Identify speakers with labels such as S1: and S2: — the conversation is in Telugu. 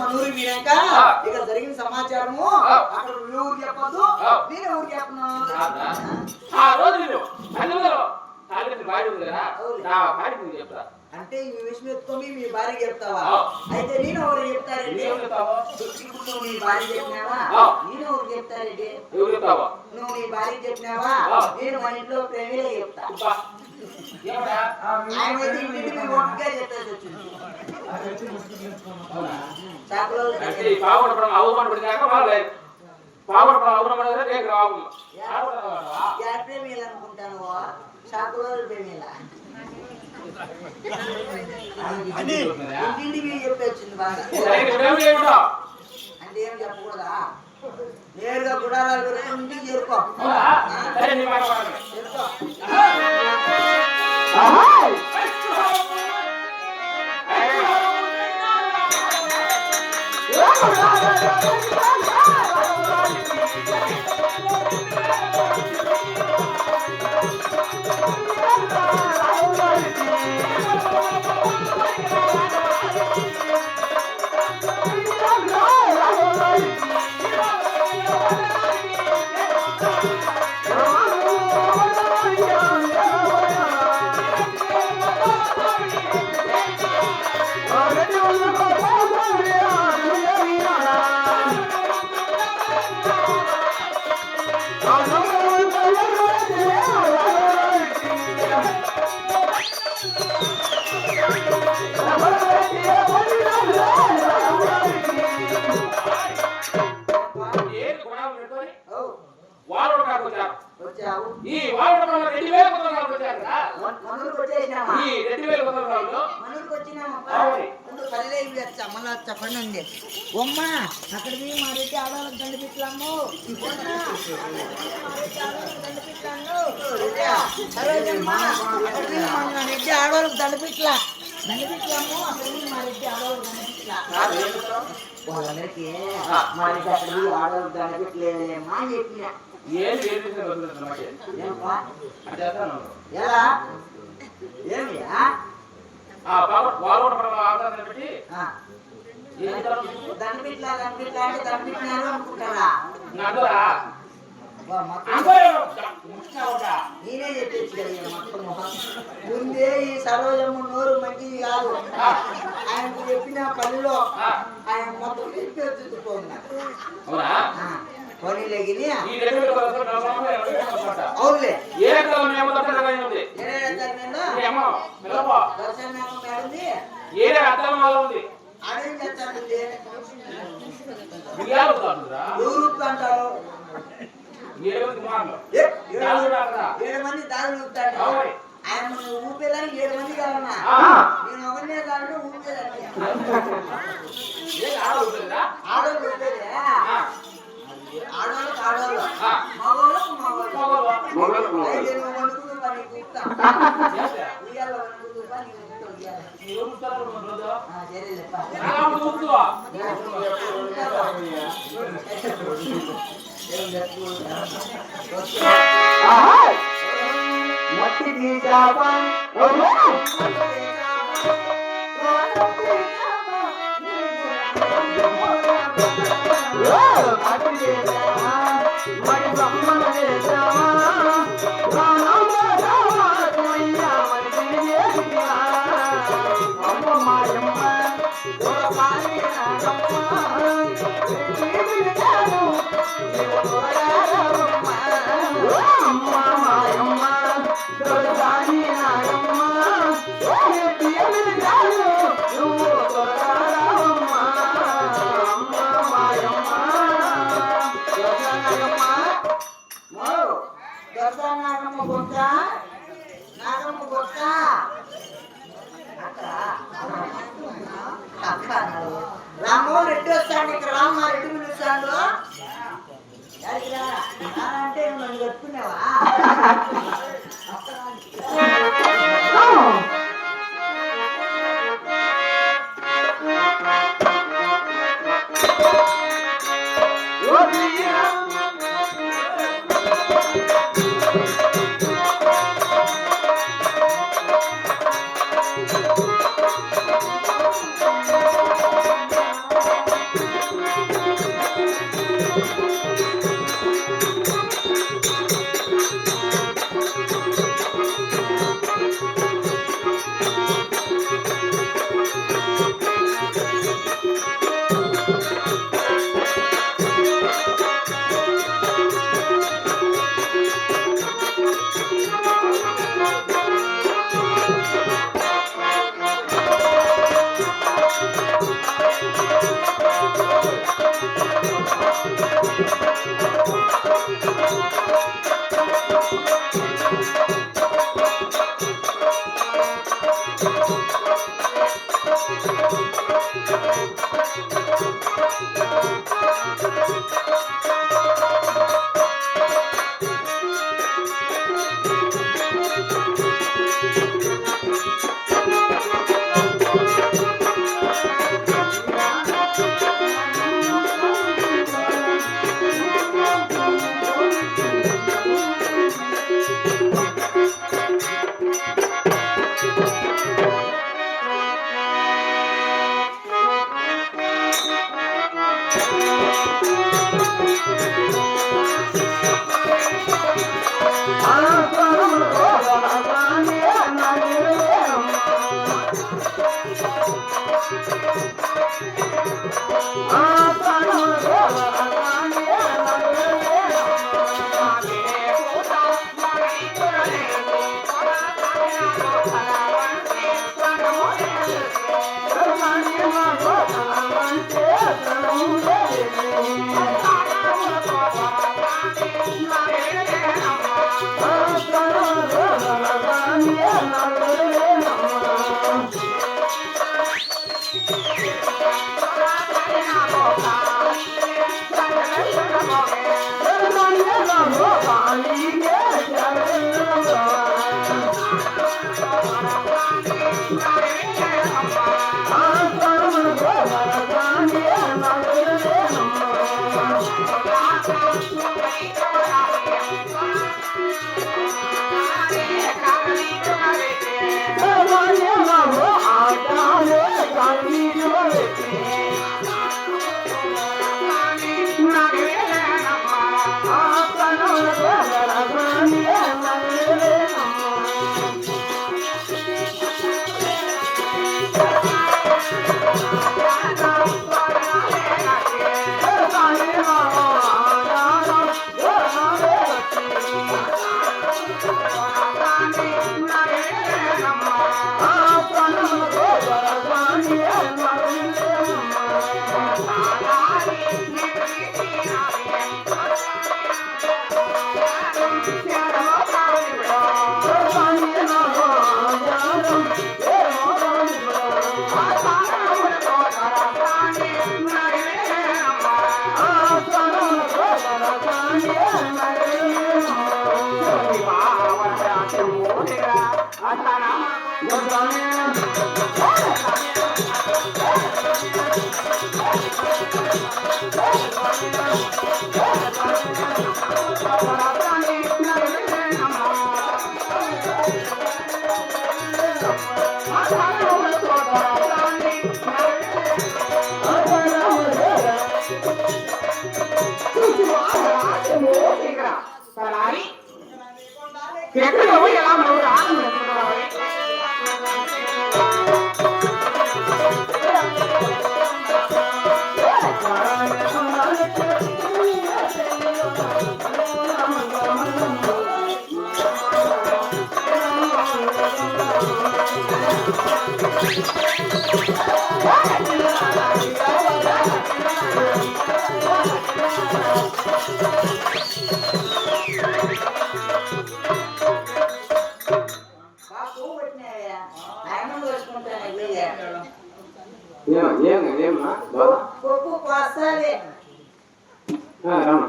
S1: మన ఊరికి వినాక ఇక్కడ జరిగిన సమాచారము అక్కడ ఊరికి చెప్పొద్దు, నేను ఊరికి చెప్పను.
S2: ఆ రోజు
S1: అంటే ఈ విషయం ఎత్తుకొని మీ భార్య చెప్తావా? అయితే నేను ఎవరు చెప్తారండి? ఇప్పుడు నీ భార్య చెప్పినావా? నేను ఎవరు చెప్తారండి? నువ్వు నీ భార్య చెప్పినావా? నేను మన ఇంట్లో ప్రేమిలో చెప్తా. ఆయన అయితే ఇంటికి మీ ఒట్టుగా చెప్పేసి వచ్చింది. ప్రేమిలు అనుకుంటాను, షాకులో ప్రేమిలా ఇంటింటికి చెప్పొచ్చింది బాగా. అంటే ఏం చెప్పకూడదా? నేరుగా గుడారాలు పెట్టుకుని ఇంటికి చేరుకో.
S2: ఈ వాడకంలో 2000 కొత్తలు వచ్చారు కదా,
S1: మనూరుకు వచ్చేసినామా?
S2: ఈ 2000 కొత్తలు
S1: మనూరుకు వచ్చినామా? పల్లె మళ్ళీ చెప్పండి. ఒమ్మ అక్కడ మా రెడ్డి ఆడవాళ్ళకి దండపిట్లాము, మా రెడ్డి ఆడవాళ్ళకి దండపిట్లా దండపిట్లాము, అక్కడ మా రెడ్డి ఆడవాళ్ళకి దండపిట్లా. వాళ్ళందరికీ మా రెడ్డి అక్కడ ఆడవాళ్ళకి దండపిట్లేమా అని చెప్పిన. ఎలా ఏమి నేనే చెప్పేసి ముందే ఈ సరోజమ్మ నోరు మంచిది కాదు. ఆయనకు చెప్పిన పనిలో ఆయన మొత్తం చెప్పేస్తున్నా అవునులే అంటారు. 7 మంది దారులు ఊపుతాడు. ఆయన ఊపేదానికి 7 మంది కావాలన్నా, నేను ఒకరినే కాదు ఊపేదానికి. ఆడవాళ్ళు ఊపేదే ఆడవాళ్ళకి ఆడవాళ్ళు, మగవాళ్ళకు మగవాళ్ళు. అయితే నువ్వు వండుకున్న పని కూపుతా ఉయ్యాల వండుకున్న పని రామ్మోహన్ రెడ్డి వస్తాడు. ఇక్కడ రామ్మోహన్ రెడ్డి పిలుస్తాడు. అంటే నన్ను కట్టుకున్నావా?
S2: ఎక్కడ ఎలా
S1: పప్పు వస్తాది
S2: రామ